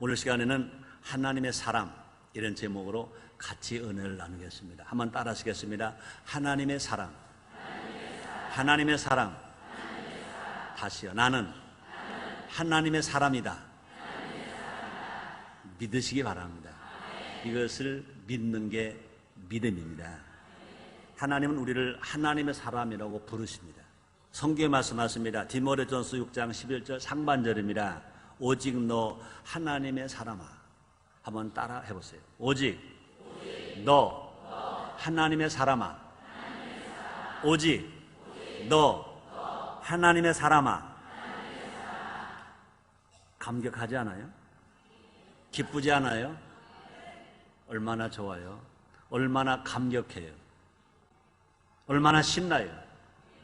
오늘 시간에는 하나님의 사람 이런 제목으로 같이 은혜를 나누겠습니다. 한번 따라 하시겠습니다. 하나님의 사람. 하나님의 사람. 다시요. 나는 하나님의 사람이다. 믿으시기 바랍니다. 이것을 믿는 게 믿음입니다. 하나님은 우리를 하나님의 사람이라고 부르십니다. 성경에 말씀하십니다. 디모데전서 6장 11절 상반절입니다. 오직 너 하나님의 사람아. 한번 따라 해보세요. 오직 너 하나님의 사람아. 오직 너 하나님의 사람아. 감격하지 않아요? 기쁘지 않아요? 얼마나 좋아요? 얼마나 감격해요? 얼마나 신나요?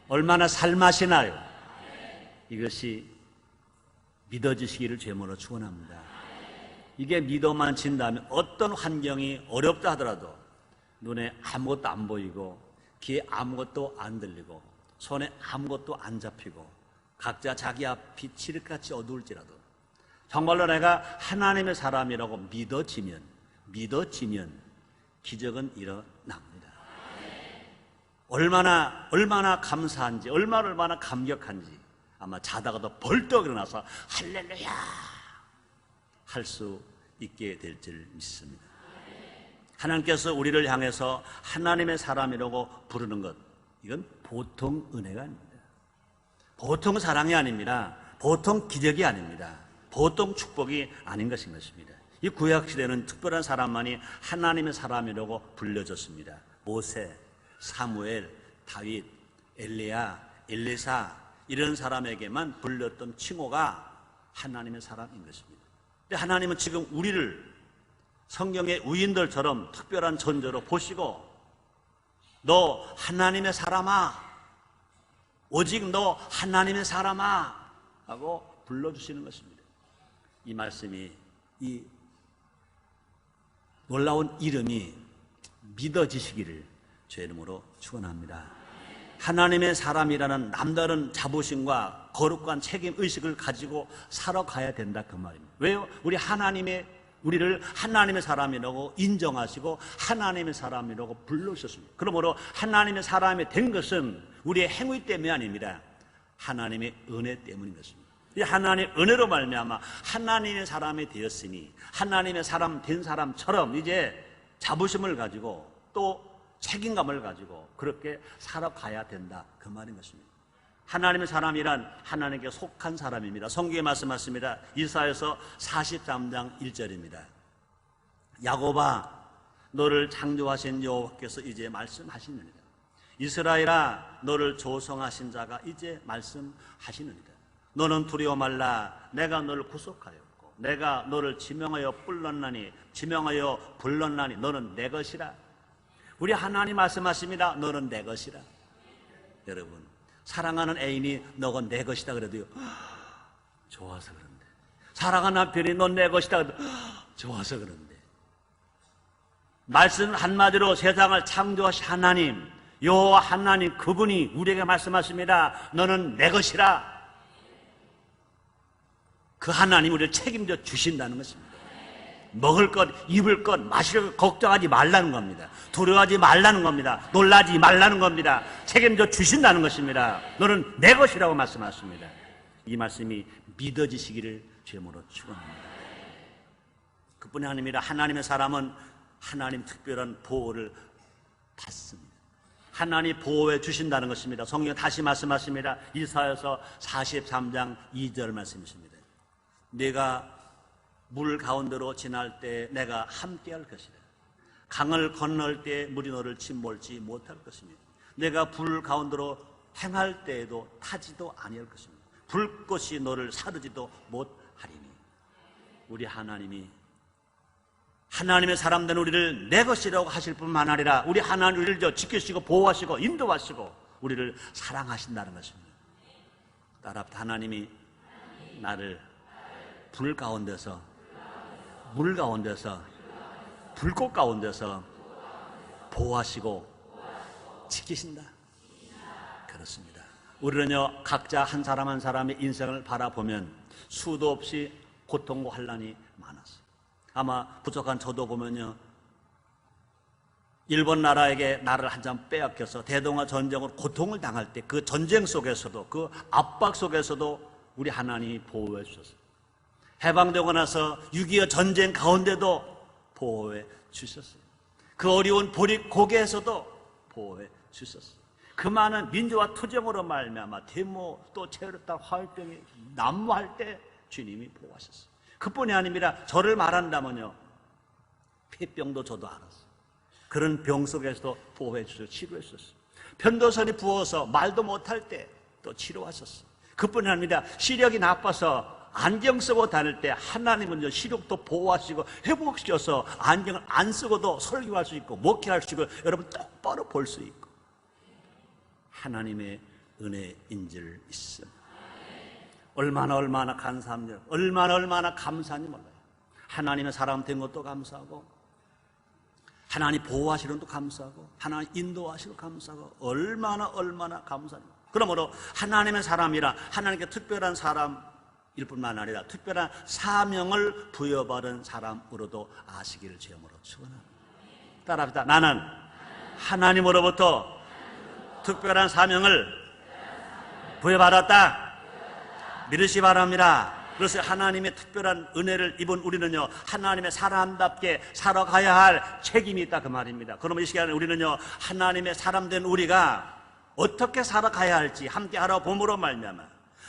얼마나 살맛이 나요? 이것이 믿어지시기를 주님으로 축원합니다. 이게 믿어만 진다면 어떤 환경이 어렵다 하더라도 눈에 아무것도 안 보이고 귀에 아무것도 안 들리고 손에 아무것도 안 잡히고 각자 자기 앞이 칠흑같이 어두울지라도 정말로 내가 하나님의 사람이라고 믿어지면 기적은 일어납니다. 얼마나 감사한지 얼마나 감격한지 아마 자다가도 벌떡 일어나서 할렐루야 할 수 있게 될 줄 믿습니다. 하나님께서 우리를 향해서 하나님의 사람이라고 부르는 것, 이건 보통 은혜가 아닙니다. 보통 사랑이 아닙니다. 보통 기적이 아닙니다. 보통 축복이 아닌 것인 것입니다. 이 구약시대는 특별한 사람만이 하나님의 사람이라고 불려졌습니다. 모세, 사무엘, 다윗, 엘리야, 엘리사 이런 사람에게만 불렸던 칭호가 하나님의 사람인 것입니다. 근데 하나님은 지금 우리를 성경의 우인들처럼 특별한 존재로 보시고 너 하나님의 사람아, 오직 너 하나님의 사람아 하고 불러주시는 것입니다. 이 말씀이, 이 놀라운 이름이 믿어지시기를 주의 이름으로 축원합니다. 하나님의 사람이라는 남다른 자부심과 거룩한 책임의식을 가지고 살아가야 된다 그 말입니다. 왜요? 우리를 하나님의 사람이라고 인정하시고 하나님의 사람이라고 불러주셨습니다. 그러므로 하나님의 사람이 된 것은 우리의 행위 때문이 아닙니다. 하나님의 은혜 때문인 것입니다. 이 하나님의 은혜로 말미암아 하나님의 사람이 되었으니 하나님의 사람 된 사람처럼 이제 자부심을 가지고 또 책임감을 가지고 그렇게 살아가야 된다 그 말인 것입니다. 하나님의 사람이란 하나님께 속한 사람입니다. 성경에 말씀하십니다. 이사야서 43장 1절입니다. 야곱아 너를 창조하신 여호와께서 이제 말씀하시느니라. 이스라엘아 너를 조성하신 자가 이제 말씀하시느니라. 너는 두려워 말라. 내가 너를 구속하였고 내가 너를 지명하여 불렀나니 너는 내 것이라. 우리 하나님 말씀하십니다. 너는 내 것이라. 여러분 사랑하는 애인이 너가 내 것이다 그래도요 좋아서 그런데, 사랑하는 남편이 넌 내 것이다 그래도 좋아서 그런데, 말씀 한마디로 세상을 창조하신 하나님 여호와 하나님 그분이 우리에게 말씀하십니다. 너는 내 것이라. 그 하나님 우리를 책임져 주신다는 것입니다. 먹을 것, 입을 것, 마실 것 걱정하지 말라는 겁니다. 두려워하지 말라는 겁니다. 놀라지 말라는 겁니다. 책임져 주신다는 것입니다. 너는 내 것이라고 말씀하십니다. 이 말씀이 믿어지시기를 주님으로 축원합니다. 그뿐이 아닙니다. 하나님의 사람은 하나님 특별한 보호를 받습니다. 하나님 보호해 주신다는 것입니다. 성경 다시 말씀하십니다. 이사야서 43장 2절 말씀이십니다. 내가 물 가운데로 지날 때 내가 함께할 것이다. 강을 건널 때 물이 너를 침몰지 못할 것입니다. 내가 불 가운데로 행할 때에도 타지도 아니할 것입니다. 불꽃이 너를 사르지도 못하리니. 우리 하나님이 하나님의 사람된 우리를 내 것이라고 하실 뿐만 아니라 우리 하나님 우리를 지키시고 보호하시고 인도하시고 우리를 사랑하신다는 것입니다. 따라합니다. 하나님이 나를 불 가운데서 물 가운데서 불꽃 가운데서 보호하시고 지키신다. 그렇습니다. 우리는요 각자 한 사람 한 사람의 인생을 바라보면 수도 없이 고통과 환난이 많았어요. 아마 부족한 저도 보면요, 일본 나라에게 나라를 한참 빼앗겨서 대동아 전쟁으로 고통을 당할 때 그 전쟁 속에서도, 그 압박 속에서도 우리 하나님이 보호해 주셨어요. 해방되고 나서 6.25 전쟁 가운데도 보호해 주셨어요. 그 어려운 보릿고개에서도 보호해 주셨어요. 그 많은 민주화 투쟁으로 말미암아 데모 또 체류탄 화염병이 난무할 때 주님이 보호하셨어요. 그뿐이 아닙니다. 저를 말한다면요, 폐병도 저도 알았어요. 그런 병 속에서도 보호해 주셔서 치료해 주셨어요. 편도선이 부어서 말도 못할 때 또 치료하셨어요. 그뿐이 아닙니다. 시력이 나빠서 안경 쓰고 다닐 때 하나님은 시력도 보호하시고 회복시켜서 안경을 안 쓰고도 설교할 수 있고 목회할 수 있고 여러분 똑바로 볼 수 있고, 하나님의 은혜인 줄 있습니다. 얼마나 감사합니다. 얼마나 감사한지 몰라요. 하나님의 사람 된 것도 감사하고, 하나님 보호하시는 것도 감사하고, 하나님 인도하시는 것도 감사하고, 얼마나 감사합니다. 그러므로 하나님의 사람이라 하나님께 특별한 사람일 뿐만 아니라 특별한 사명을 부여받은 사람으로도 아시기를 주님으로 축원합니다. 따라합시다. 나는 하나님으로부터 특별한 사명을 부여받았다. 믿으시 바랍니다. 그래서 하나님의 특별한 은혜를 입은 우리는요, 하나님의 사람답게 살아가야 할 책임이 있다, 그 말입니다. 그러면 이 시간에 우리는요, 하나님의 사람된 우리가 어떻게 살아가야 할지 함께 알아봄으로 말미암아,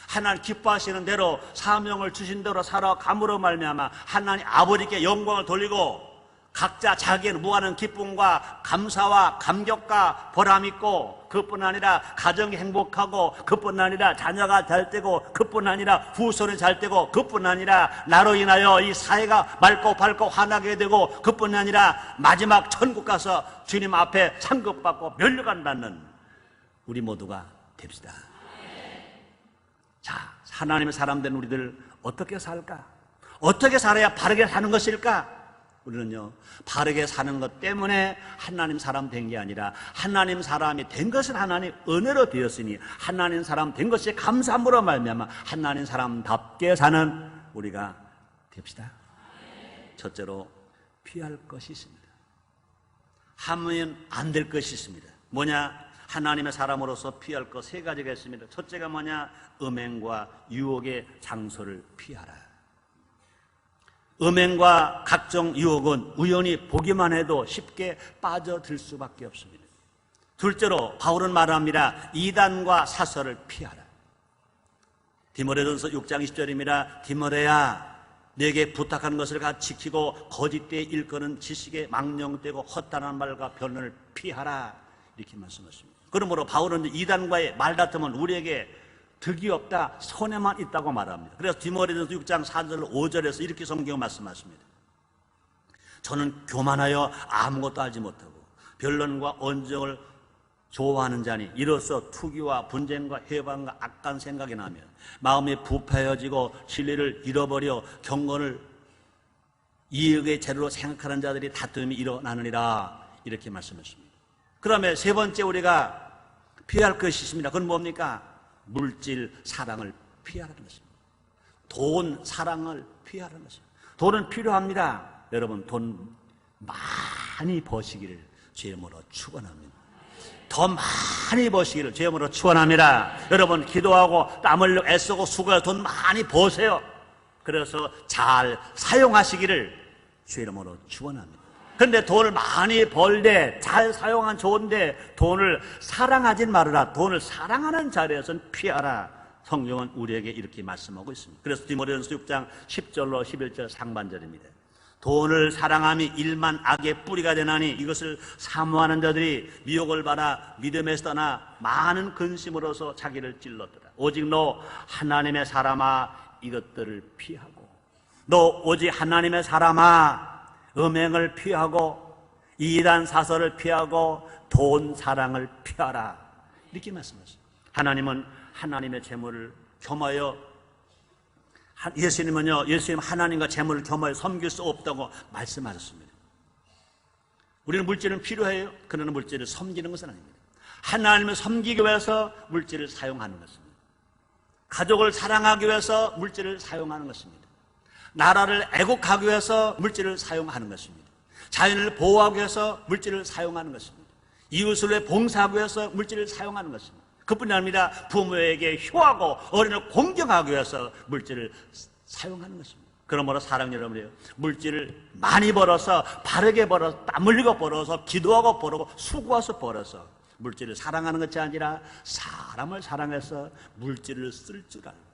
하나님 기뻐하시는 대로 사명을 주신 대로 살아감으로 말미암아 하나님 아버지께 영광을 돌리고 각자 자기의 무한한 기쁨과 감사와 감격과 보람 있고, 그뿐 아니라 가정이 행복하고, 그뿐 아니라 자녀가 잘 되고, 그뿐 아니라 후손이 잘 되고, 그뿐 아니라 나로 인하여 이 사회가 맑고 밝고 환하게 되고, 그뿐 아니라 마지막 천국 가서 주님 앞에 상급받고 멸류관 받는 우리 모두가 됩시다. 자, 하나님의 사람 된 우리들 어떻게 살까? 어떻게 살아야 바르게 사는 것일까? 우리는요, 바르게 사는 것 때문에 하나님 사람 된 게 아니라 하나님 사람이 된 것은 하나님 은혜로 되었으니 하나님 사람 된 것이 감사함으로 말미암아 하나님 사람답게 사는 우리가 됩시다. 첫째로 피할 것이 있습니다. 하면 안 될 것이 있습니다. 뭐냐? 하나님의 사람으로서 피할 것 세 가지가 있습니다. 첫째가 뭐냐? 음행과 유혹의 장소를 피하라. 음행과 각종 유혹은 우연히 보기만 해도 쉽게 빠져들 수밖에 없습니다. 둘째로 바울은 말합니다. 이단과 사설을 피하라. 디모데전서 6장 20절입니다. 디모데야, 내게 부탁하는 것을 가 지키고 거짓되이 일컫는 지식에 망령되고 헛단한 말과 변론을 피하라. 이렇게 말씀하십니다. 그러므로 바울은 이단과의 말다툼은 우리에게 득이 없다, 손해만 있다고 말합니다. 그래서 디모데전서 6장 4절 5절에서 이렇게 성경 말씀하십니다. 저는 교만하여 아무것도 알지 못하고 변론과 언정을 좋아하는 자니 이로써 투기와 분쟁과 해방과 악한 생각이 나며 마음이 부패해지고 진리를 잃어버려 경건을 이익의 재료로 생각하는 자들이 다툼이 일어나느니라. 이렇게 말씀하십니다. 그러면 세 번째 우리가 피할 것이 있습니다. 그건 뭡니까? 물질 사랑을 피하라는 것입니다. 돈 사랑을 피하라는 것입니다. 돈은 필요합니다. 여러분, 돈 많이 버시기를 주님으로 축원합니다. 더 많이 버시기를 주님으로 축원합니다. 여러분, 기도하고 땀 흘려 애쓰고 수고해서 돈 많이 버세요. 그래서 잘 사용하시기를 주님으로 축원합니다. 그런데 돈을 많이 벌되 잘 사용한 좋은데 돈을 사랑하진 말아라. 돈을 사랑하는 자리에서는 피하라. 성경은 우리에게 이렇게 말씀하고 있습니다. 그래서 디모데전서 6장 10절로 11절 상반절입니다. 돈을 사랑함이 일만 악의 뿌리가 되나니 이것을 사모하는 자들이 미혹을 받아 믿음에서 떠나 많은 근심으로서 자기를 찔렀더라. 오직 너 하나님의 사람아 이것들을 피하고, 너 오직 하나님의 사람아 음행을 피하고 이단 사설을 피하고 돈 사랑을 피하라. 이렇게 말씀하셨습니다. 하나님은 하나님의 재물을 겸하여, 예수님은요, 예수님 하나님과 재물을 겸하여 섬길 수 없다고 말씀하셨습니다. 우리는 물질은 필요해요. 그러나 물질을 섬기는 것은 아닙니다. 하나님을 섬기기 위해서 물질을 사용하는 것입니다. 가족을 사랑하기 위해서 물질을 사용하는 것입니다. 나라를 애국하기 위해서 물질을 사용하는 것입니다. 자연을 보호하기 위해서 물질을 사용하는 것입니다. 이웃을 위해 봉사하기 위해서 물질을 사용하는 것입니다. 그뿐이 아니라 부모에게 효하고 어린을 공경하기 위해서 물질을 사용하는 것입니다. 그러므로 사랑 여러분이요, 물질을 많이 벌어서 바르게 벌어서 땀 흘리고 벌어서 기도하고 벌고 수고해서 벌어서 물질을 사랑하는 것이 아니라 사람을 사랑해서 물질을 쓸 줄 알고,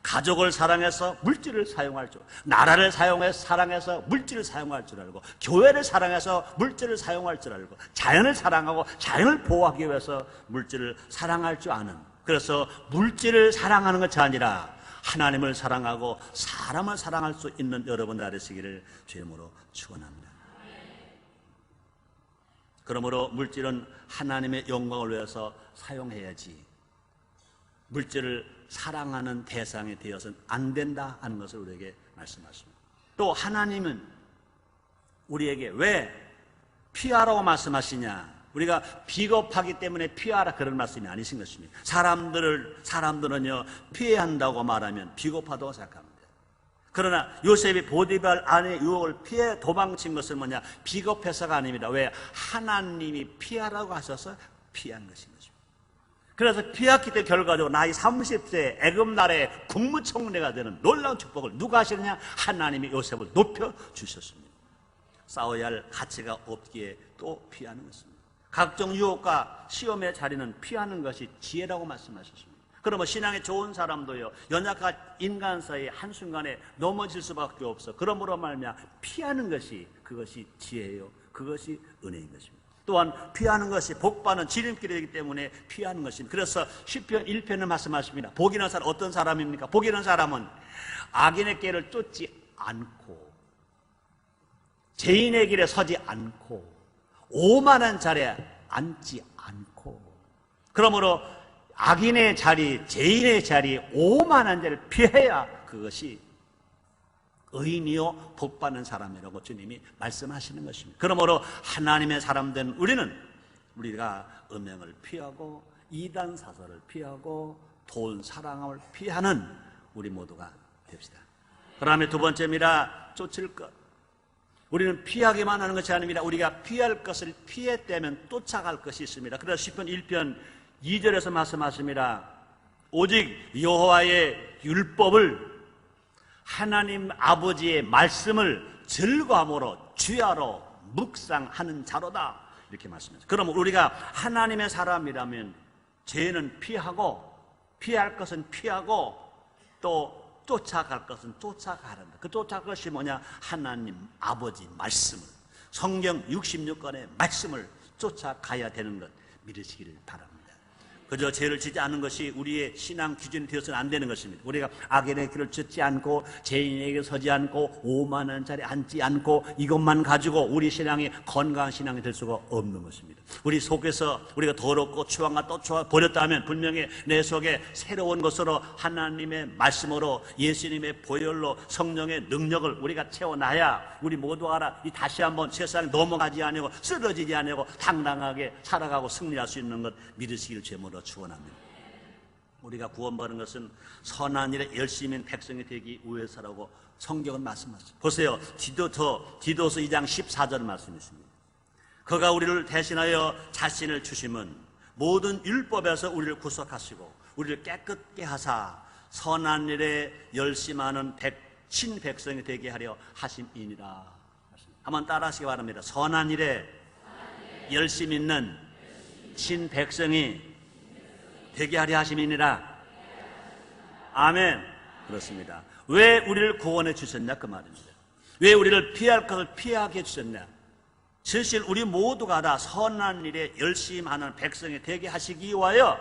가족을 사랑해서 물질을 사용할 줄, 나라를 사랑해서 물질을 사용할 줄 알고, 교회를 사랑해서 물질을 사용할 줄 알고, 자연을 사랑하고 자연을 보호하기 위해서 물질을 사랑할 줄 아는, 그래서 물질을 사랑하는 것이 아니라 하나님을 사랑하고 사람을 사랑할 수 있는 여러분 되시기를 주님으로 축원합니다. 그러므로 물질은 하나님의 영광을 위해서 사용해야지 물질을 사랑하는 대상이 되어서는 안 된다 하는 것을 우리에게 말씀하십니다. 또 하나님은 우리에게 왜 피하라고 말씀하시냐? 우리가 비겁하기 때문에 피하라 그런 말씀이 아니신 것입니다. 사람들은요, 피해야 한다고 말하면 비겁하다고 생각합니다. 그러나 요셉이 보디발 아내의 유혹을 피해 도망친 것은 뭐냐? 비겁해서가 아닙니다. 왜? 하나님이 피하라고 하셔서 피한 것인 것입니다. 그래서 피했기 때문에 결과적으로 나이 30세에 애굽 나라의 국무총리가 되는 놀라운 축복을 누가 하시느냐? 하나님이 요셉을 높여주셨습니다. 싸워야 할 가치가 없기에 또 피하는 것입니다. 각종 유혹과 시험의 자리는 피하는 것이 지혜라고 말씀하셨습니다. 그러면 신앙에 좋은 사람도요, 연약한 인간 사이에 한순간에 넘어질 수밖에 없어. 그러므로 말미암아 피하는 것이, 그것이 지혜예요. 그것이 은혜인 것입니다. 또한 피하는 것이 복받는 지름길이기 때문에 피하는 것입니다. 그래서 시편 1편을 말씀하십니다. 복 있는 사람 어떤 사람입니까? 복 있는 사람은 악인의 길을 쫓지 않고 죄인의 길에 서지 않고 오만한 자리에 앉지 않고, 그러므로 악인의 자리, 죄인의 자리, 오만한 자리를 피해야 그것이 의인이요 복받는 사람이라고 주님이 말씀하시는 것입니다. 그러므로 하나님의 사람된 우리가 음행을 피하고 이단 사설을 피하고 돈 사랑함을 피하는 우리 모두가 됩시다. 그 다음에 두 번째입니다. 쫓을 것. 우리는 피하기만 하는 것이 아닙니다. 우리가 피할 것을 피했다면 쫓아갈 것이 있습니다. 그래서 시편 1편 2절에서 말씀하십니다. 오직 여호와의 율법을, 하나님 아버지의 말씀을 즐거움으로 주야로 묵상하는 자로다, 이렇게 말씀하셨습니다. 그럼 우리가 하나님의 사람이라면 죄는 피하고 피할 것은 피하고 또 쫓아갈 것은 쫓아가야 한다. 그 쫓아갈 것이 뭐냐? 하나님 아버지 말씀을, 성경 66권의 말씀을 쫓아가야 되는 것 믿으시기를 바랍니다. 그저 죄를 짓지 않는 것이 우리의 신앙 기준이 되어서는 안 되는 것입니다. 우리가 악인의 길을 쫓지 않고 죄인에게 서지 않고 오만한 자리에 앉지 않고 이것만 가지고 우리 신앙이 건강한 신앙이 될 수가 없는 것입니다. 우리 속에서 우리가 더럽고 추앙과 쫓아 버렸다면 분명히 내 속에 새로운 것으로 하나님의 말씀으로 예수님의 보혈로 성령의 능력을 우리가 채워놔야 우리 모두가 알아 이 다시 한번 세상에 넘어가지 아니고 쓰러지지 아니고 당당하게 살아가고 승리할 수 있는 것 믿으시길 제목으로 축원합니다. 우리가 구원받은 것은 선한 일에 열심인 백성이 되기 위해서라고 성경은 말씀하십니다. 보세요. 디도서 2장 14절 말씀이 있습니다. 그가 우리를 대신하여 자신을 주심은 모든 율법에서 우리를 구속하시고 우리를 깨끗게 하사 선한 일에 열심하는 신백성이 되게 하려 하심이니라. 한번 따라하시기 바랍니다. 선한 일에 열심 있는 신백성이 되게 하려 하심이니라. 아멘. 그렇습니다. 왜 우리를 구원해 주셨냐 그 말입니다. 왜 우리를 피할 것을 피하게 해주셨냐. 사실 우리 모두가 다 선한 일에 열심하는 백성이 되게 하시기 위하여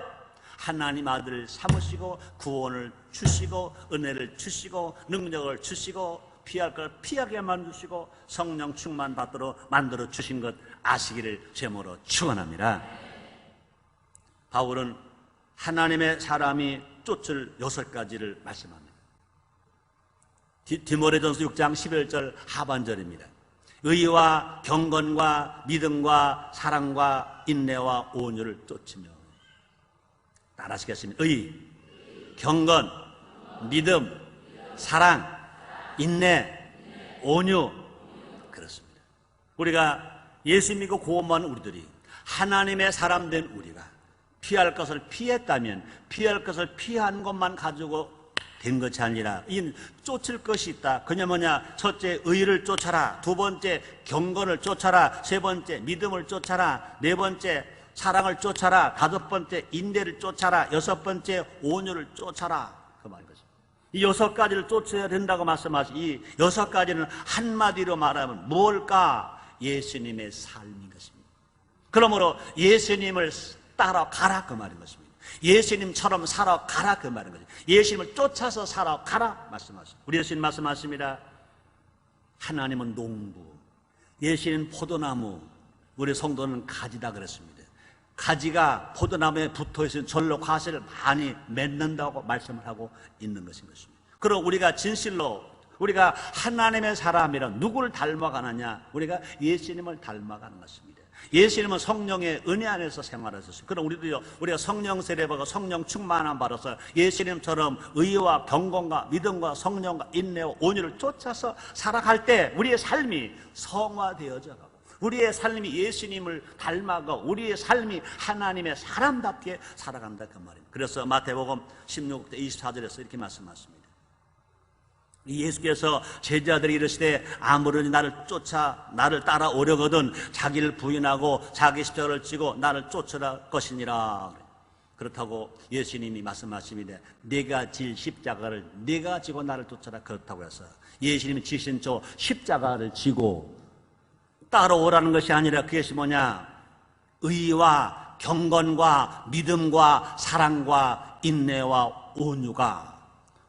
하나님 아들을 삼으시고 구원을 주시고 은혜를 주시고 능력을 주시고 피할 걸 피하게 만드시고 성령 충만 받도록 만들어 주신 것 아시기를 제목으로 축원합니다. 바울은 하나님의 사람이 쫓을 6가지를 말씀합니다. 디모데전서 6장 11절 하반절입니다. 의와 경건과 믿음과 사랑과 인내와 온유를 쫓으며. 따라하시겠습니다. 의, 경건, 믿음, 사랑, 인내, 온유. 그렇습니다. 우리가 예수 믿고 구원받은 우리들이 하나님의 사람 된 우리가 피할 것을 피했다면 피할 것을 피한 것만 가지고 된 것이 아니라 이 쫓을 것이 있다. 그냐 뭐냐? 첫째 의를 쫓아라. 두 번째 경건을 쫓아라. 세 번째 믿음을 쫓아라. 네 번째 사랑을 쫓아라. 다섯 번째 인내를 쫓아라. 여섯 번째 온유를 쫓아라. 그 말인 것입니다. 이 여섯 가지를 쫓아야 된다고 말씀하신 이 여섯 가지는 한마디로 말하면 뭘까? 예수님의 삶인 것입니다. 그러므로 예수님을 따라가라 그 말인 것입니다. 예수님처럼 살아가라 그 말인 거죠. 예수님을 쫓아서 살아가라 말씀하십니다. 우리 예수님 말씀하십니다. 하나님은 농부, 예수님은 포도나무, 우리 성도는 가지다 그랬습니다. 가지가 포도나무에 붙어있으면 절로 과실을 많이 맺는다고 말씀을 하고 있는 것인 것입니다. 그럼 우리가 진실로 우리가 하나님의 사람이라 누구를 닮아가느냐? 우리가 예수님을 닮아가는 것입니다. 예수님은 성령의 은혜 안에서 생활하셨어요. 그럼 우리도요, 우리가 성령 세례받고 성령 충만함 받아서 예수님처럼 의와 경건과 믿음과 성령과 인내와 온유를 쫓아서 살아갈 때 우리의 삶이 성화되어져 가고 우리의 삶이 예수님을 닮아가고 우리의 삶이 하나님의 사람답게 살아간다 그 말입니다. 그래서 마태복음 16대 24절에서 이렇게 말씀하십니다. 예수께서 제자들이 이르시되 아무런지 나를 따라오려거든 자기를 부인하고 자기 십자가를 지고 나를 쫓으라 것이니라. 그렇다고 예수님이 말씀하십니다. 네가 질 십자가를 네가 지고 나를 쫓아라. 그렇다고 해서 예수님이 지신 저 십자가를 지고 따라오라는 것이 아니라 그것이 뭐냐? 의와 경건과 믿음과 사랑과 인내와 온유가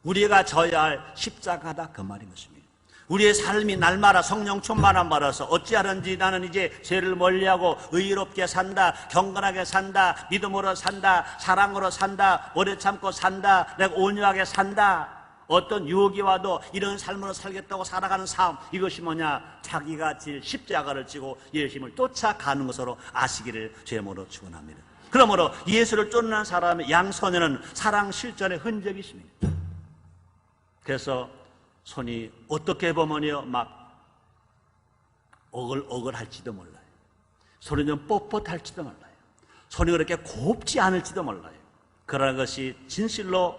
우리가 져야 할 십자가다 그 말인 것입니다. 우리의 삶이 날마다 성령 충만함 받아서 어찌하든지 나는 이제 죄를 멀리하고 의롭게 산다, 경건하게 산다, 믿음으로 산다, 사랑으로 산다, 오래 참고 산다, 내가 온유하게 산다. 어떤 유혹이 와도 이런 삶으로 살겠다고 살아가는 삶, 이것이 뭐냐? 자기가 질 십자가를 지고 예수님을 쫓아가는 것으로 아시기를 제모로 축원합니다. 그러므로 예수를 쫓는 사람의 양손에는 사랑 실전의 흔적이 있습니다. 그래서 손이 어떻게 보면요 막 어글어글할지도 몰라요. 손이 좀 뻣뻣할지도 몰라요. 손이 그렇게 곱지 않을지도 몰라요. 그러나 것이 진실로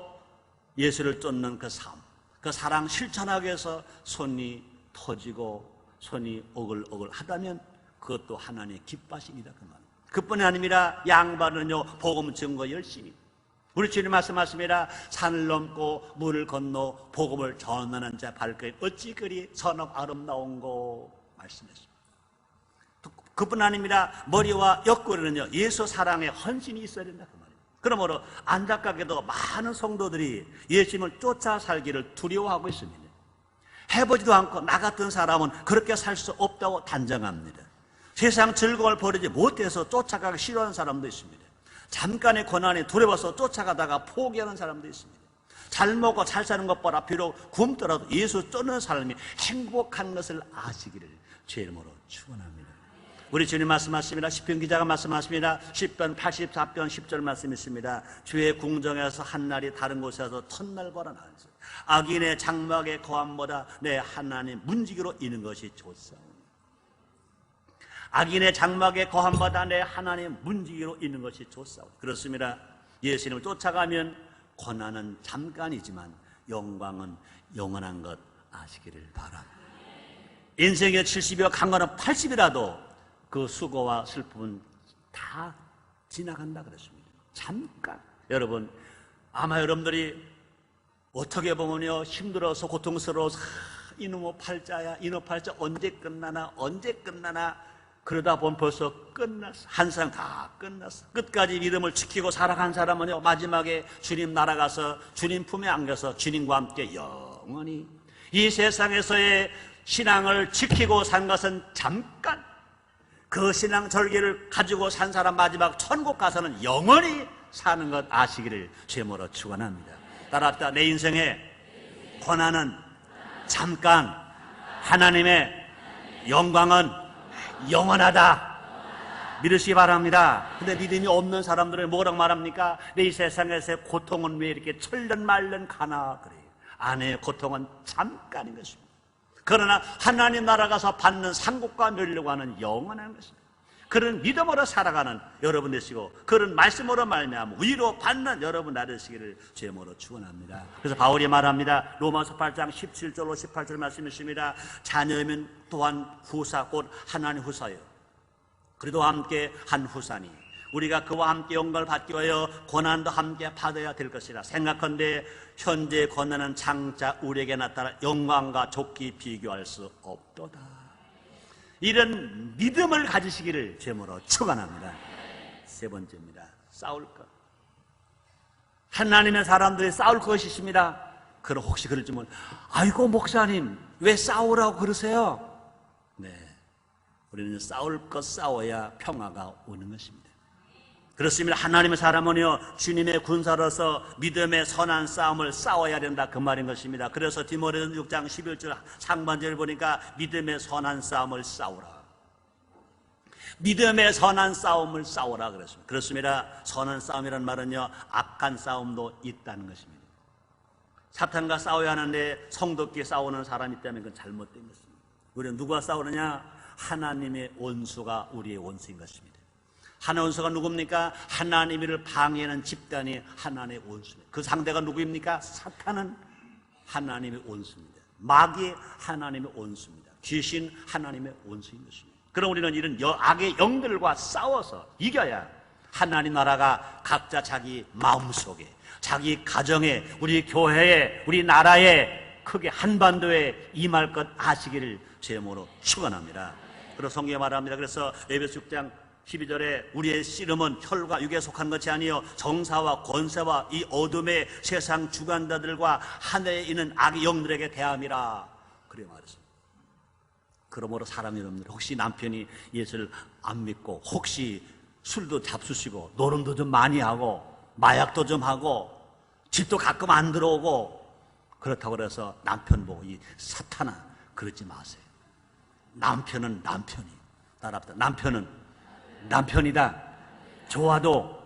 예수를 쫓는 그 삶, 그 사랑 실천하기 위해서 손이 터지고 손이 어글어글하다면 그것도 하나님의 기뻐하심이다 그 말. 그뿐이 아닙니다. 양반은요 복음 증거 열심히 우리 주님 말씀하십니다. 산을 넘고 물을 건너 복음을 전하는 자 발걸음 어찌 그리 선업 아름다운고 말씀했습니다. 그뿐 아닙니다. 머리와 옆구리는요 예수 사랑의 헌신이 있어야 된다 그 말입니다. 그러므로 안타깝게도 많은 성도들이 예수님을 쫓아 살기를 두려워하고 있습니다. 해보지도 않고 나 같은 사람은 그렇게 살 수 없다고 단정합니다. 세상 즐거움을 버리지 못해서 쫓아가기 싫어하는 사람도 있습니다. 잠깐의 고난에 두려워서 쫓아가다가 포기하는 사람도 있습니다. 잘 먹고 잘 사는 것보다 비록 굶더라도 예수 쫓는 삶이 행복한 것을 아시기를 주의 이름으로 축원합니다. 우리 주님 말씀하십니다. 시편 기자가 말씀하십니다. 시편 84편 10절 말씀 있습니다. 주의 궁정에서 한날이 다른 곳에서 첫날보다 나은지 악인의 장막의 거함보다 내 하나님 문지기로 이는 것이 좋사오니 악인의 장막에 거함보다 내 하나님 문지기로 있는 것이 좋사오니. 그렇습니다. 예수님을 쫓아가면 고난은 잠깐이지만 영광은 영원한 것 아시기를 바랍니다. 인생의 70이와 강건은 80이라도 그 수고와 슬픔은 다 지나간다 그랬습니다. 잠깐. 여러분 아마 여러분들이 어떻게 보면요 힘들어서 고통스러워서 이놈의 팔자야 이놈의 팔자 언제 끝나나 그러다 보면 벌써 끝났어. 한 사람 다 끝났어. 끝까지 믿음을 지키고 살아간 사람은요 마지막에 주님 날아가서 주님 품에 안겨서 주님과 함께 영원히 이 세상에서의 신앙을 지키고 산 것은 잠깐, 그 신앙 절개를 가지고 산 사람 마지막 천국 가서는 영원히 사는 것 아시기를 죄모로 축원합니다. 따라합시다. 내 인생의 고난은 잠깐, 하나님의 영광은 영원하다. 믿으시기 바랍니다. 근데 믿음이 없는 사람들은 뭐라고 말합니까? 내 이 세상에서의 고통은 왜 이렇게 철련말년 가나 그래요. 아내의 고통은 잠깐인 것입니다. 그러나 하나님 나라 가서 받는 상급과 멸류관은 영원한 것입니다. 그런 믿음으로 살아가는 여러분 되시고 그런 말씀으로 말미암아 위로 받는 여러분 되시기를 주님으로 축원합니다. 그래서 바울이 말합니다. 로마서 8장 17절로 18절 말씀이십니다. 자녀면 또한 후사 곧 하나님 후사요 그리도 함께 한 후사니 우리가 그와 함께 영광을 받기 위하여 고난도 함께 받아야 될 것이라 생각한데 현재 고난은 장차 우리에게 나타날 영광과 좋게 비교할 수 없도다. 이런 믿음을 가지시기를 제모로 축원합니다. 세 번째입니다. 싸울 것. 하나님의 사람들이 싸울 것이 있습니다. 그럼 혹시 그럴지 모르 아이고 목사님 왜 싸우라고 그러세요? 네, 우리는 싸울 것 싸워야 평화가 오는 것입니다. 그렇습니다. 하나님의 사람은요 주님의 군사로서 믿음의 선한 싸움을 싸워야 된다 그 말인 것입니다. 그래서 디모데전서 6장 11절 상반절을 보니까 믿음의 선한 싸움을 싸우라. 믿음의 선한 싸움을 싸우라 그랬습니다. 그렇습니다. 선한 싸움이라는 말은요 악한 싸움도 있다는 것입니다. 사탄과 싸워야 하는데 성도끼리 싸우는 사람이 있다면 그건 잘못된 것입니다. 우리는 누구와 싸우느냐? 하나님의 원수가 우리의 원수인 것입니다. 하나님의 원수가 누굽니까? 하나님을 방해하는 집단이 하나님의 원수입니다. 그 상대가 누구입니까? 사탄은 하나님의 원수입니다. 마귀 하나님의 원수입니다. 귀신 하나님의 원수인 것입니다. 그럼 우리는 이런 악의 영들과 싸워서 이겨야 하나님 나라가 각자 자기 마음속에 자기 가정에 우리 교회에 우리 나라에 크게 한반도에 임할 것 아시기를 제목으로 축원합니다. 그리고 성경에 말합니다. 그래서 에베소 6장 12절에 우리의 씨름은 혈과 육에 속한 것이 아니요 정사와 권세와 이 어둠의 세상 주관자들과 하늘에 있는 악의 영들에게 대함이라 그래 말했습니다. 그러므로 사람 여러분들 혹시 남편이 예수를 안 믿고 혹시 술도 잡수시고 노름도 좀 많이 하고 마약도 좀 하고 집도 가끔 안 들어오고 그렇다고 그래서 남편 보고 이 사탄아 그러지 마세요. 남편은 남편이 따라합니다. 남편은 남편이다. 좋아도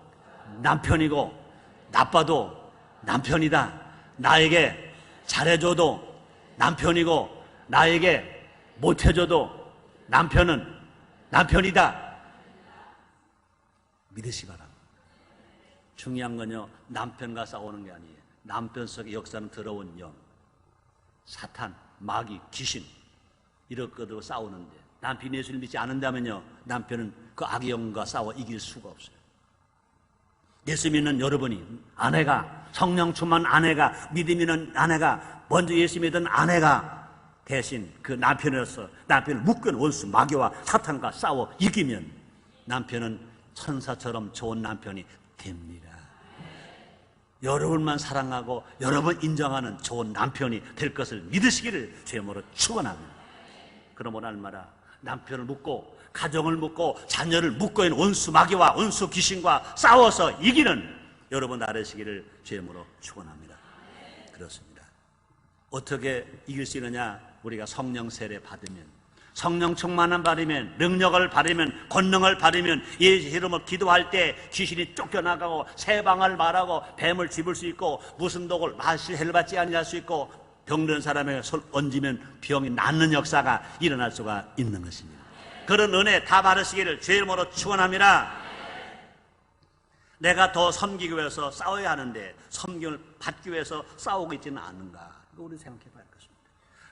남편이고 나빠도 남편이다. 나에게 잘해줘도 남편이고 나에게 못해줘도 남편은 남편이다. 믿으시 바랍니다. 중요한 건요 남편과 싸우는 게 아니에요. 남편 속에 역사는 더러운 영 사탄, 마귀, 귀신 이런 것들과 싸우는데 남편이 예수를 믿지 않는다면요 남편은 그 악의 영과 싸워 이길 수가 없어요. 예수 믿는 여러분이 아내가 성령 충만 아내가 믿음 있는 아내가 먼저 예수 믿은 아내가 대신 그 남편으로서 남편을 묶은 원수 마귀와 사탄과 싸워 이기면 남편은 천사처럼 좋은 남편이 됩니다. 여러분만 사랑하고 여러분 인정하는 좋은 남편이 될 것을 믿으시기를 주님으로 축원합니다. 그러므로 날마다 남편을 묶고 가정을 묶고 자녀를 묶고 있는 원수 마귀와 원수 귀신과 싸워서 이기는 여러분 나르시기를 주님으로 축원합니다. 그렇습니다. 어떻게 이길 수 있느냐? 우리가 성령 세례 받으면 성령 충만함 받으면 능력을 받으면 권능을 받으면 예수 이름으로 기도할 때 귀신이 쫓겨나가고 새 방을 말하고 뱀을 집을 수 있고 무슨 독을 마실 해를 받지 아니할 수 있고 병든 사람에게 손 얹으면 병이 낫는 역사가 일어날 수가 있는 것입니다. 그런 은혜 다 받으시기를 주의 이름으로 축원합니다. 내가 더 섬기기 위해서 싸워야 하는데 섬김을 받기 위해서 싸우고 있지는 않은가? 이거 우리 생각해 봐야 할 것입니다.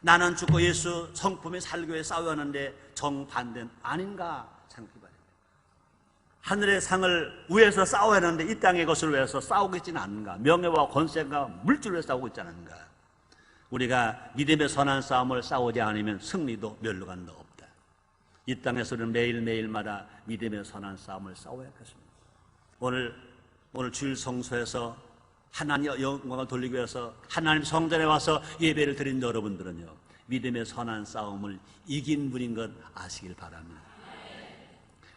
나는 죽고 예수 성품에 살기 위해 싸워야 하는데 정반대는 아닌가 생각해 봐야 됩니다. 하늘의 상을 위해서 싸워야 하는데 이 땅의 것을 위해서 싸우고 있지는 않은가? 명예와 권세가 물질을 위해 싸우고 있지 않은가? 우리가 믿음의 선한 싸움을 싸우지 않으면 승리도 멸류관도 없다. 이 땅에서는 매일매일마다 믿음의 선한 싸움을 싸워야 할 것입니다. 오늘 주일 성소에서 하나님의 영광을 돌리기 위해서 하나님 성전에 와서 예배를 드린 여러분들은요 믿음의 선한 싸움을 이긴 분인 것 아시길 바랍니다.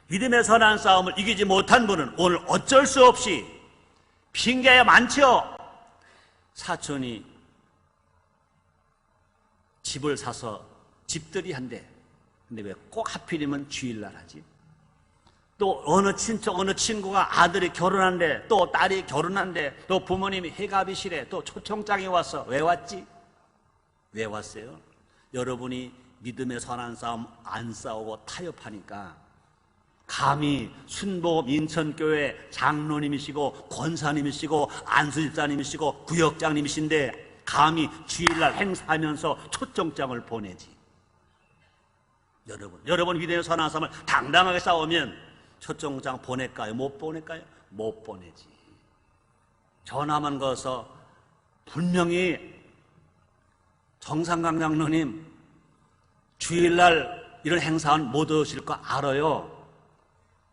믿음의 선한 싸움을 이기지 못한 분은 오늘 어쩔 수 없이 핑계가 많죠. 사촌이 집을 사서 집들이 한대. 근데 왜 꼭 하필이면 주일날 하지? 또 어느 친척 어느 친구가 아들이 결혼한대, 또 딸이 결혼한대, 또 부모님이 해가비실에 또 초청장에 와서 왜 왔지? 왜 왔어요? 여러분이 믿음의 선한 싸움 안 싸우고 타협하니까 감히 순복음 인천교회 장로님이시고 권사님이시고 안수집사님이시고 구역장님이신데 감히 주일날 행사하면서 초청장을 보내지. 여러분 믿음의 선한 싸움을 당당하게 싸우면 초청장 보낼까요? 못 보낼까요? 못 보내지. 전화만 걸어서 분명히 정상강 장로님 주일날 이런 행사는 못 오실 거 알아요.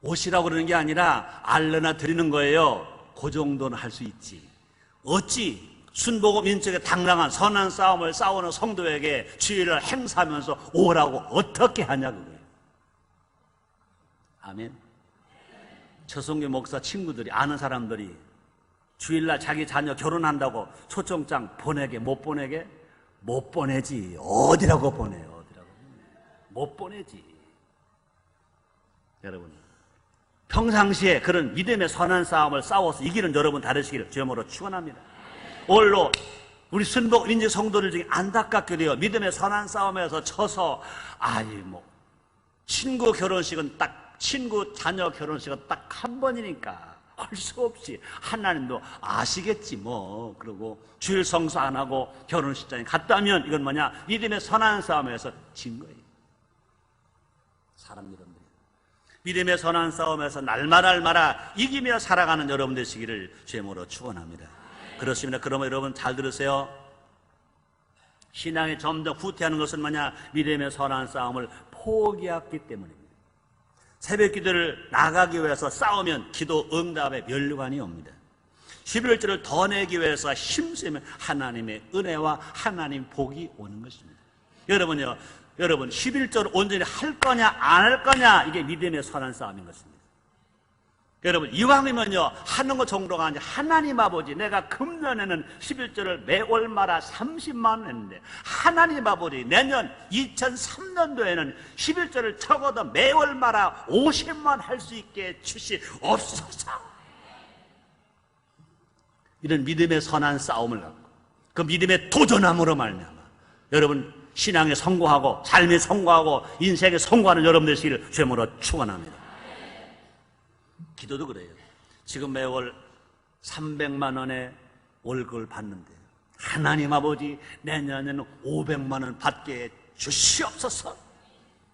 오시라고 그러는 게 아니라 알려나 드리는 거예요. 그 정도는 할 수 있지. 어찌 순복음 인적에 당당한 선한 싸움을 싸우는 성도에게 주일날 행사하면서 오라고 어떻게 하냐 그거예요. 아멘. 최성규 목사 친구들이 아는 사람들이 주일날 자기 자녀 결혼한다고 초청장 보내게 못 보내게? 못 보내지. 어디라고 보내요? 어디라고? 못 보내지. 여러분 평상시에 그런 믿음의 선한 싸움을 싸워서 이기는 여러분 다르시기를 주님으로 축원합니다. 오늘로 우리 순복 민지 성도들 중에 안타깝게도요 믿음의 선한 싸움에서 져서 친구 결혼식은 딱 친구 자녀 결혼식은 딱 한 번이니까 할 수 없이 하나님도 아시겠지 뭐. 그리고 주일 성수 안 하고 결혼식장에 갔다면 이건 뭐냐? 믿음의 선한 싸움에서 진 거예요. 사람 여러분들 믿음의 선한 싸움에서 날마다 이기며 살아가는 여러분 되시기를 주님으로 축원합니다. 그렇습니다. 그러면 여러분 잘 들으세요. 신앙이 점점 후퇴하는 것은 뭐냐? 믿음의 선한 싸움을 포기했기 때문입니다. 새벽 기도를 나가기 위해서 싸우면 기도 응답의 면류관이 옵니다. 11절을 더 내기 위해서 힘쓰면 하나님의 은혜와 하나님 복이 오는 것입니다. 여러분 11절 온전히 할 거냐 안 할 거냐 이게 믿음의 선한 싸움인 것입니다. 여러분 이왕이면요 하는 것 정도가 아니라 하나님 아버지 내가 금년에는 11절을 매월마다 30만 원 했는데 하나님 아버지 내년 2003년도에는 11절을 적어도 매월마다 50만 할 수 있게 주시옵소서. 이런 믿음의 선한 싸움을 갖고 그 믿음의 도전함으로 말미암아 여러분 신앙에 성공하고 삶에 성공하고 인생에 성공하는 여러분 되시기를 주님으로 축원합니다. 기도도 그래요. 지금 매월 300만 원의 월급을 받는데 하나님 아버지 내년에는 500만 원 받게 주시옵소서.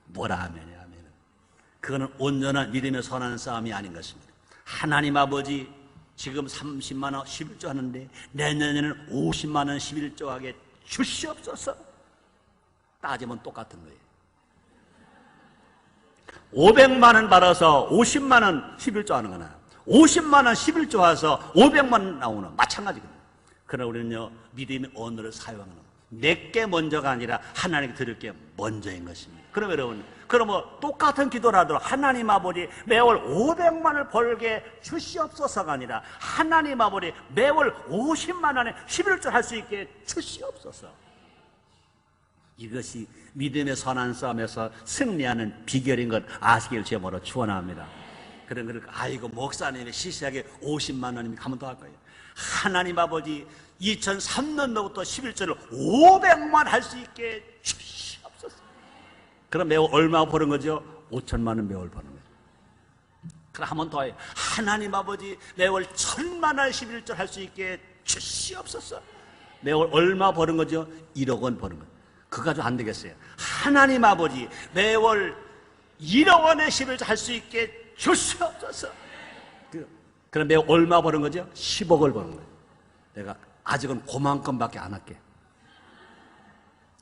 뭐라 하면요 하면은 그거는 온전한 믿음의 선한 싸움이 아닌 것입니다. 하나님 아버지 지금 30만 원 11조 하는데 내년에는 50만 원 11조 하게 주시옵소서. 따지면 똑같은 거예요. 500만 원 받아서 50만 원 11조 하는 거나 50만 원 11조 와서 500만 원 나오는 마찬가지거든요. 그러나 우리는요 믿음의 언어를 사용하는 내게 먼저가 아니라 하나님께 드릴 게 먼저인 것입니다. 그럼 여러분 똑같은 기도를 하도록 하나님 아버지 매월 500만 원을 벌게 주시옵소서가 아니라 하나님 아버지 매월 50만 원에 11조 할 수 있게 주시옵소서. 이것이 믿음의 선한 싸움에서 승리하는 비결인 것 아시길 주님으로 축원합니다. 그러니까 아이고 목사님의 시시하게 50만 원이면 가면 더 할 거예요. 하나님 아버지 2003년도부터 11절을 500만 할 수 있게 주시옵소서. 그럼 매월 얼마 버는 거죠? 5천만 원 매월 버는 거예요. 그럼 한 번 더 해요. 하나님 아버지 매월 1,000만 원 11절 할 수 있게 주시옵소서. 매월 얼마 버는 거죠? 1억 원 버는 거예요. 그거 가지고 안 되겠어요. 하나님 아버지 매월 1억 원의 11절 할 수 있게 주시옵소서. 그럼 매월 얼마 버는 거죠? 10억을 버는 거예요. 내가 아직은 그만큼밖에 안 할게.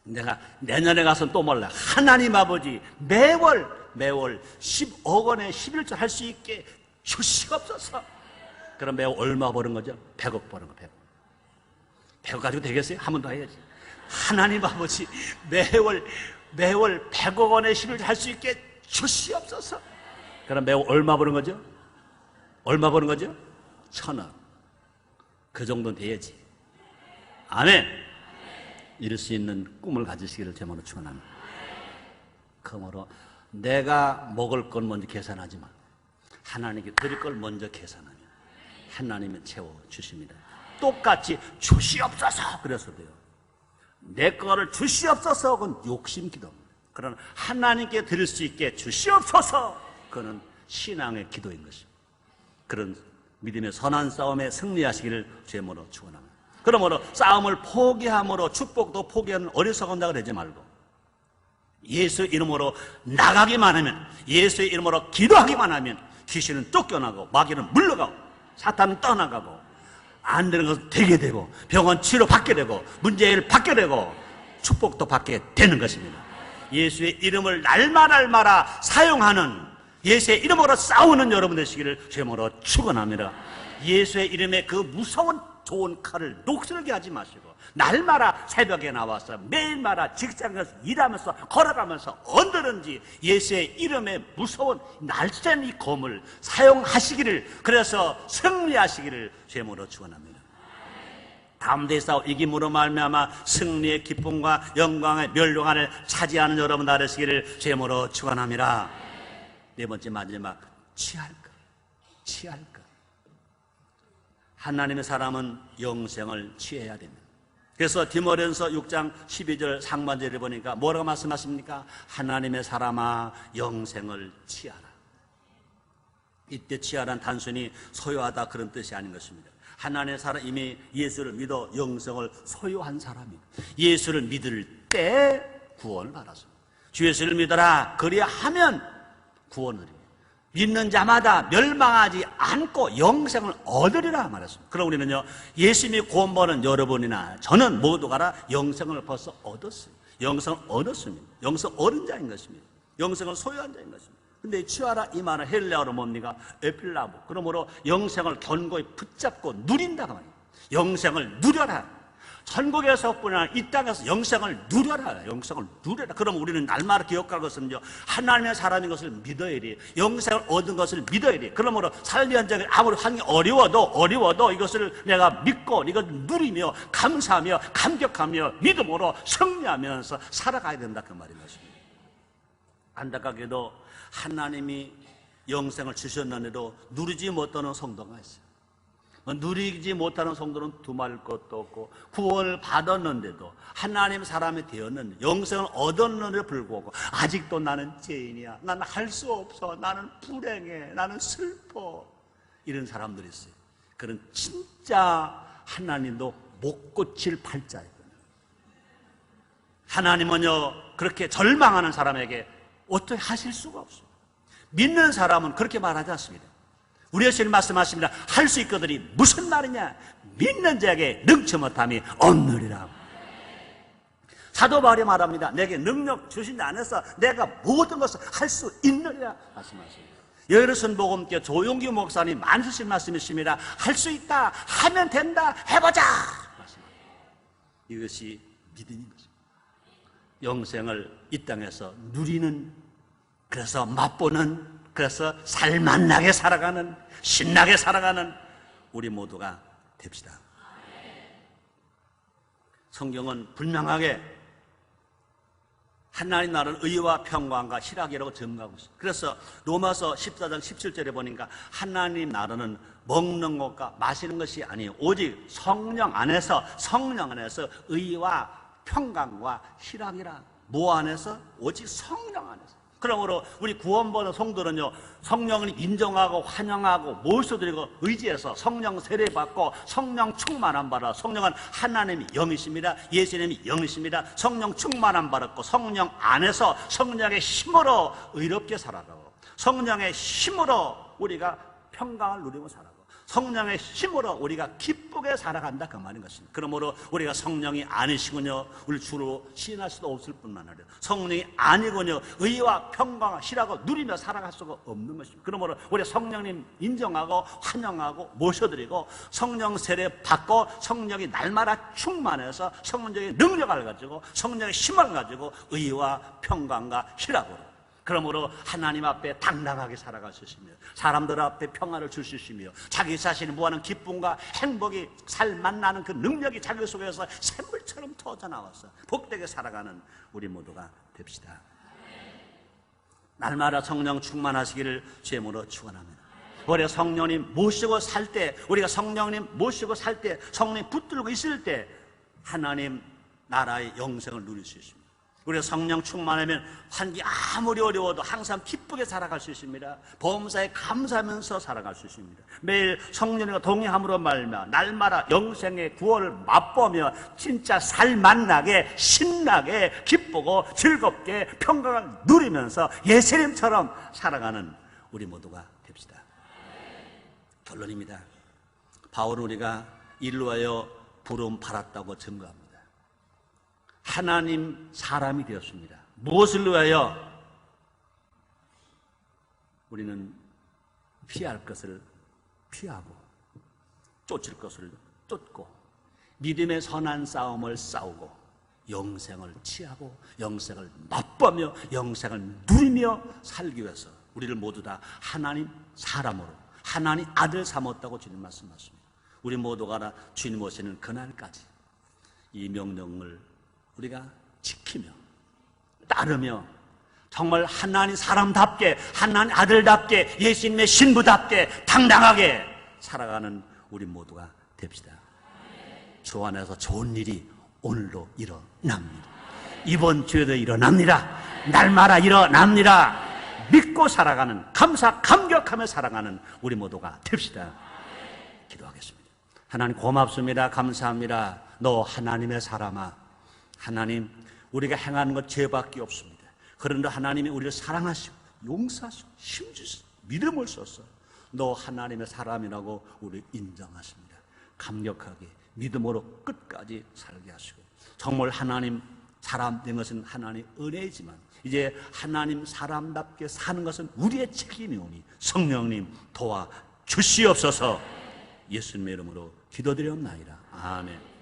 내가 내년에 가서는 또 몰라. 하나님 아버지 매월 10억 원의 11절 할 수 있게 주시옵소서. 그럼 매월 얼마 버는 거죠? 100억 버는 거. 100억 가지고 되겠어요? 한 번 더 해야지. 하나님 아버지 매월 100억 원의 11절 할 수 있게 주시옵소서. 그럼 매월 얼마 버는 거죠? 얼마 버는 거죠? 1,000억. 그 정도는 돼야지. 아멘. 이룰 수 있는 꿈을 가지시기를 제목으로 축원합니다. 그러므로 내가 먹을 건 먼저 계산하지 마. 하나님께 드릴 걸 먼저 계산하면 하나님은 채워주십니다. 똑같이 주시옵소서 그래서 돼요. 내 거를 주시옵소서. 그건 욕심 기도입니다. 그러나 하나님께 드릴 수 있게 주시옵소서. 그건 신앙의 기도인 것입니다. 그런 믿음의 선한 싸움에 승리하시기를 주님으로 축원합니다. 그러므로 싸움을 포기함으로 축복도 포기하는 어리석은 자가 되지 말고 예수의 이름으로 나가기만 하면, 예수의 이름으로 기도하기만 하면 귀신은 쫓겨나고 마귀는 물러가고 사탄은 떠나가고 안 되는 것은 되게 되고 병원 치료 받게 되고 문제를 받게 되고 축복도 받게 되는 것입니다. 예수의 이름을 날마다 사용하는, 예수의 이름으로 싸우는 여러분 되시기를 주님으로 축원합니다. 예수의 이름에 그 무서운 좋은 칼을 녹슬게 하지 마시고 날마다 새벽에 나와서 매일마다 직장에서 일하면서 걸어가면서 언제든지 예수의 이름에 무서운 날쌘 이 검을 사용하시기를, 그래서 승리하시기를 주님으로 축원합니다. 담대히 싸워 이김으로 말미암아 승리의 기쁨과 영광의 멸류관을 차지하는 여러분 다 되시기를 주님으로 축원합니다. 네 번째 마지막, 취할까? 하나님의 사람은 영생을 취해야 됩니다. 그래서 디모데전서 6장 12절 상반절을 보니까 뭐라고 말씀하십니까? 하나님의 사람아 영생을 취하라. 이때 취하란 단순히 소유하다 그런 뜻이 아닌 것입니다. 하나님의 사람, 이미 예수를 믿어 영생을 소유한 사람입니다. 예수를 믿을 때 구원을 받았습니다. 주 예수를 믿어라, 그리하면 구원을 얻습니다. 믿는 자마다 멸망하지 않고 영생을 얻으리라 말했습니다. 그럼 우리는요, 예수님이 구원받은 여러분이나 저는 모두가 영생을 벌써 얻었어요. 영생을 얻었습니다. 영생 얻은 자인 것입니다. 영생을 소유한 자인 것입니다. 근데 취하라 이 말은 헬라어로 뭡니까? 에필라보. 그러므로 영생을 견고히 붙잡고 누린다고 말입니다. 영생을 누려라. 천국에서뿐 아니라 이 땅에서 영생을 누려라. 영생을 누려라. 그럼 우리는 날마다 기억할 것은요, 하나님의 사람인 것을 믿어야 돼. 영생을 얻은 것을 믿어야 돼. 그러므로 삶의 현장에 아무리 환경이 어려워도 이것을 내가 믿고 이걸 누리며 감사하며 감격하며 믿음으로 승리하면서 살아가야 된다, 그 말인 것입니다. 안타깝게도 하나님이 영생을 주셨는데도 누리지 못하는 성도가 있어요. 누리지 못하는 성도는 두말할 것도 없고, 구원을 받았는데도 하나님 사람이 되었는데 영생을 얻었는데도 불구하고 아직도 나는 죄인이야, 나는 할 수 없어, 나는 불행해, 나는 슬퍼, 이런 사람들이 있어요. 그런 진짜 하나님도 못 고칠 팔자이거든요. 하나님은요, 그렇게 절망하는 사람에게 어떻게 하실 수가 없어요. 믿는 사람은 그렇게 말하지 않습니다. 우리 예수님 말씀하십니다. 할 수 있거든이 무슨 말이냐? 믿는 자에게 능치 못함이 없느니라. 사도 바울이 말합니다. 내게 능력 주신 자 안에서 내가 모든 것을 할 수 있느니라 말씀하십니다. 여의도선 복음교 조용기 목사님 만수신 말씀이십니다. 할 수 있다, 하면 된다, 해보자 말씀합니다. 이것이 믿음인 것입니다. 영생을 이 땅에서 누리는, 그래서 맛보는, 그래서 살맛나게 살아가는, 신나게 살아가는 우리 모두가 됩시다. 성경은 분명하게 하나님 나라는 의와 평강과 희락이라고 증거하고 있습니다. 그래서 로마서 14장 17절에 보니까 하나님 나라는 먹는 것과 마시는 것이 아니에요. 오직 성령 안에서 의와 평강과 희락이라. 뭐 안에서? 오직 성령 안에서. 그러므로 우리 구원받은 성도는요, 성령을 인정하고 환영하고 모셔드리고 의지해서 성령 세례받고 성령 충만함 받아. 성령은 하나님이 영이십니다. 예수님이 영이십니다. 성령 충만함 받았고 성령 안에서 성령의 힘으로 의롭게 살아가고 성령의 힘으로 우리가 평강을 누리고 살아가고 성령의 힘으로 우리가 기쁘게 살아간다, 그 말인 것입니다. 그러므로 우리가 성령이 아니시군요, 우리 주로 시인할 수도 없을 뿐만 아니라 성령이 아니군요, 의와 평강과 희락을 누리며 살아갈 수가 없는 것입니다. 그러므로 우리 성령님 인정하고 환영하고 모셔드리고 성령 세례 받고 성령이 날마다 충만해서 성령의 능력을 가지고 성령의 힘을 가지고 의와 평강과 희락으로, 그러므로 하나님 앞에 당당하게 살아갈 수 있으며 사람들 앞에 평안을 줄 수 있으며 자기 자신이 무한한 기쁨과 행복이 살맛나는 그 능력이 자기 속에서 샘물처럼 터져나와서 복되게 살아가는 우리 모두가 됩시다. 날마다 성령 충만하시기를 주님으로 축원합니다. 우리가 성령님 모시고 살 때, 우리가 성령님 모시고 살 때, 성령님 붙들고 있을 때 하나님 나라의 영생을 누릴 수 있습니다. 우리가 성령 충만하면 환기 아무리 어려워도 항상 기쁘게 살아갈 수 있습니다. 범사에 감사하면서 살아갈 수 있습니다. 매일 성령과 동행함으로 말미암아 날마다 영생의 구원을 맛보며 진짜 살맛나게 신나게 기쁘고 즐겁게 평강을 누리면서 예수님처럼 살아가는 우리 모두가 됩시다. 결론입니다. 바울은 우리가 인로하여 부름 받았다고 증거합니다. 하나님 사람이 되었습니다. 무엇을 위하여? 우리는 피할 것을 피하고 쫓을 것을 쫓고 믿음의 선한 싸움을 싸우고 영생을 취하고 영생을 맛보며 영생을 누리며 살기 위해서 우리를 모두 다 하나님 사람으로 하나님 아들 삼았다고 주님 말씀하십니다. 우리 모두가 다 주님 오시는 그날까지 이 명령을 우리가 지키며 따르며 정말 하나님 사람답게 하나님 아들답게 예수님의 신부답게 당당하게 살아가는 우리 모두가 됩시다. 주 안에서 좋은 일이 오늘도 일어납니다. 이번 주에도 일어납니다. 날마다 일어납니다. 믿고 살아가는 감격하며 살아가는 우리 모두가 됩시다. 기도하겠습니다. 하나님 고맙습니다. 감사합니다. 너 하나님의 사람아, 하나님 우리가 행하는 것 죄밖에 없습니다. 그런데 하나님이 우리를 사랑하시고 용서하시고 힘주시고 믿음을 써서 너 하나님의 사람이라고 우리 인정하십니다. 감격하게 믿음으로 끝까지 살게 하시고 정말 하나님 사람 된 것은 하나님의 은혜이지만 이제 하나님 사람답게 사는 것은 우리의 책임이오니 성령님 도와 주시옵소서. 예수님의 이름으로 기도드렸나이다. 아멘.